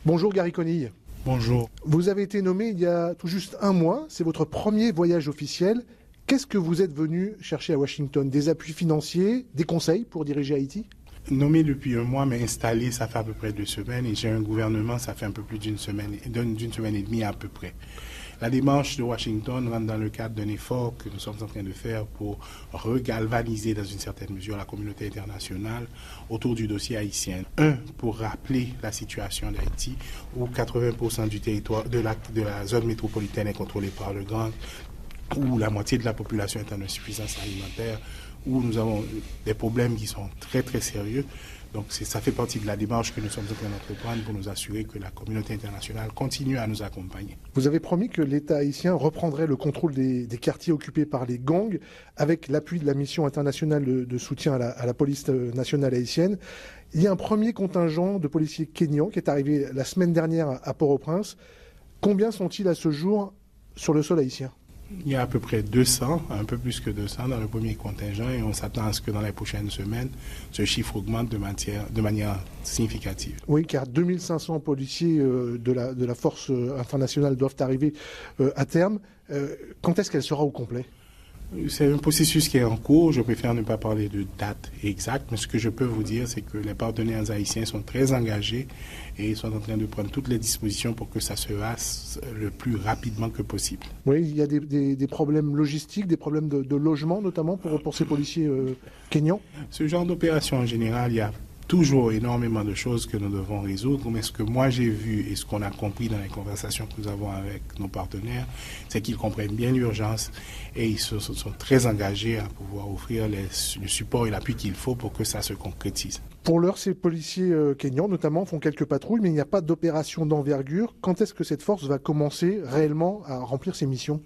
Bonjour Gary Conille. Bonjour. Vous avez été nommé il y a tout juste un mois, c'est votre premier voyage officiel. Qu'est-ce que vous êtes venu chercher à Washington? Des appuis financiers, des conseils pour diriger Haïti? Nommé depuis un mois, mais installé, ça fait à peu près 2 semaines. Et j'ai un gouvernement, ça fait un peu plus d'une semaine et demie à peu près. La démarche de Washington rentre dans le cadre d'un effort que nous sommes en train de faire pour regalvaniser dans une certaine mesure la communauté internationale autour du dossier haïtien. Pour rappeler la situation d'Haïti, où 80% du territoire de la zone métropolitaine est contrôlée par le gang, où la moitié de la population est en insuffisance alimentaire, où nous avons des problèmes qui sont très très sérieux. Donc ça fait partie de la démarche que nous sommes en train d'entreprendre pour nous assurer que la communauté internationale continue à nous accompagner. Vous avez promis que l'État haïtien reprendrait le contrôle des quartiers occupés par les gangs avec l'appui de la mission internationale de soutien à la police nationale haïtienne. Il y a un premier contingent de policiers kényans qui est arrivé la semaine dernière à Port-au-Prince. Combien sont-ils à ce jour sur le sol haïtien ? Il y a à peu près 200, un peu plus que 200 dans le premier contingent et on s'attend à ce que dans les prochaines semaines, ce chiffre augmente de manière significative. Oui, car 2500 policiers de la force internationale doivent arriver à terme. Quand est-ce qu'elle sera au complet ? C'est un processus qui est en cours. Je préfère ne pas parler de date exacte, mais ce que je peux vous dire, c'est que les partenaires haïtiens sont très engagés et sont en train de prendre toutes les dispositions pour que ça se fasse le plus rapidement que possible. Oui, il y a des problèmes logistiques, des problèmes de logement notamment pour ces policiers kényans. Ce genre d'opération en général, il y a toujours énormément de choses que nous devons résoudre, mais ce que moi j'ai vu et ce qu'on a compris dans les conversations que nous avons avec nos partenaires, c'est qu'ils comprennent bien l'urgence et ils sont très engagés à pouvoir offrir le support et l'appui qu'il faut pour que ça se concrétise. Pour l'heure, ces policiers kényans notamment font quelques patrouilles, mais il n'y a pas d'opération d'envergure. Quand est-ce que cette force va commencer réellement à remplir ses missions ?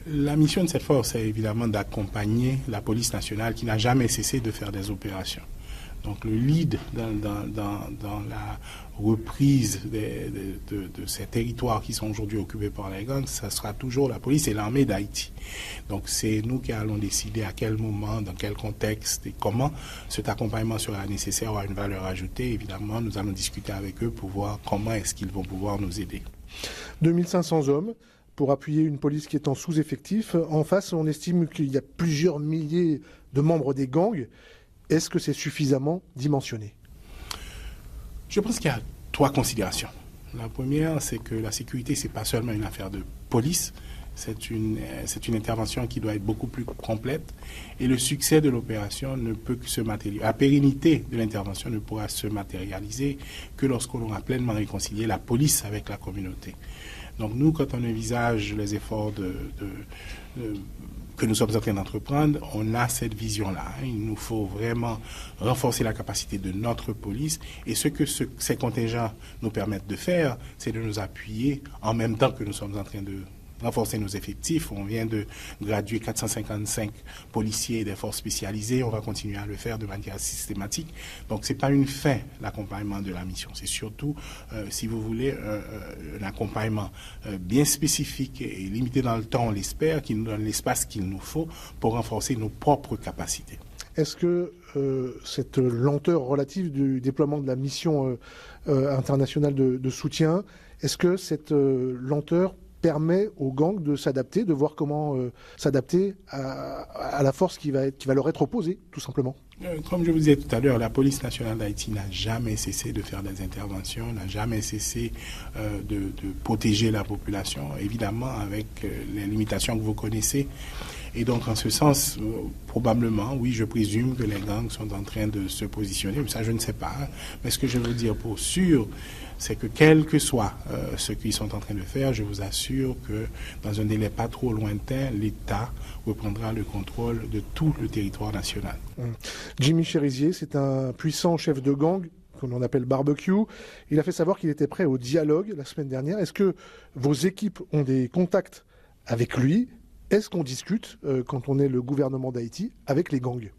La mission de cette force est évidemment d'accompagner la police nationale qui n'a jamais cessé de faire des opérations. Donc le lead dans la reprise de ces territoires qui sont aujourd'hui occupés par les gangs, ça sera toujours la police et l'armée d'Haïti. Donc c'est nous qui allons décider à quel moment, dans quel contexte et comment cet accompagnement sera nécessaire ou à une valeur ajoutée. Évidemment, nous allons discuter avec eux pour voir comment est-ce qu'ils vont pouvoir nous aider. 2500 hommes pour appuyer une police qui est en sous-effectif. En face, on estime qu'il y a plusieurs milliers de membres des gangs. Est-ce que c'est suffisamment dimensionné ? Je pense qu'il y a 3 considérations. La première, c'est que la sécurité, ce n'est pas seulement une affaire de police, c'est une intervention qui doit être beaucoup plus complète. Et le succès de l'opération ne peut que se matérialiser. La pérennité de l'intervention ne pourra se matérialiser que lorsqu'on aura pleinement réconcilié la police avec la communauté. Donc nous, quand on envisage les efforts que nous sommes en train d'entreprendre, on a cette vision-là. Il nous faut vraiment renforcer la capacité de notre police. Et ce que ces contingents nous permettent de faire, c'est de nous appuyer en même temps que nous sommes en train de renforcer nos effectifs. On vient de graduer 455 policiers des forces spécialisées. On va continuer à le faire de manière systématique. Donc, ce n'est pas une fin, l'accompagnement de la mission. C'est surtout, si vous voulez, un accompagnement bien spécifique et limité dans le temps, on l'espère, qui nous donne l'espace qu'il nous faut pour renforcer nos propres capacités. Est-ce que cette lenteur relative du déploiement de la mission internationale de soutien, est-ce que cette lenteur permet aux gangs de s'adapter, de voir comment s'adapter à la force qui va leur être opposée, tout simplement? Comme je vous disais tout à l'heure, la police nationale d'Haïti n'a jamais cessé de faire des interventions, n'a jamais cessé de protéger la population, évidemment avec les limitations que vous connaissez. Et donc, en ce sens, probablement, oui, je présume que les gangs sont en train de se positionner, mais ça, je ne sais pas. Mais ce que je veux dire pour sûr, c'est que quel que soit ce qu'ils sont en train de faire, je vous assure que dans un délai pas trop lointain, l'État reprendra le contrôle de tout le territoire national. Jimmy Cherizier, c'est un puissant chef de gang qu'on appelle Barbecue. Il a fait savoir qu'il était prêt au dialogue la semaine dernière. Est-ce que vos équipes ont des contacts avec lui ? Est-ce qu'on discute, quand on est le gouvernement d'Haïti, avec les gangs ?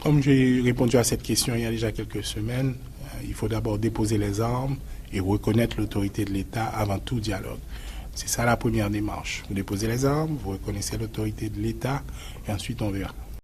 Comme j'ai répondu à cette question il y a déjà quelques semaines, il faut d'abord déposer les armes et reconnaître l'autorité de l'État avant tout dialogue. C'est ça la première démarche. Vous déposez les armes, vous reconnaissez l'autorité de l'État et ensuite on verra.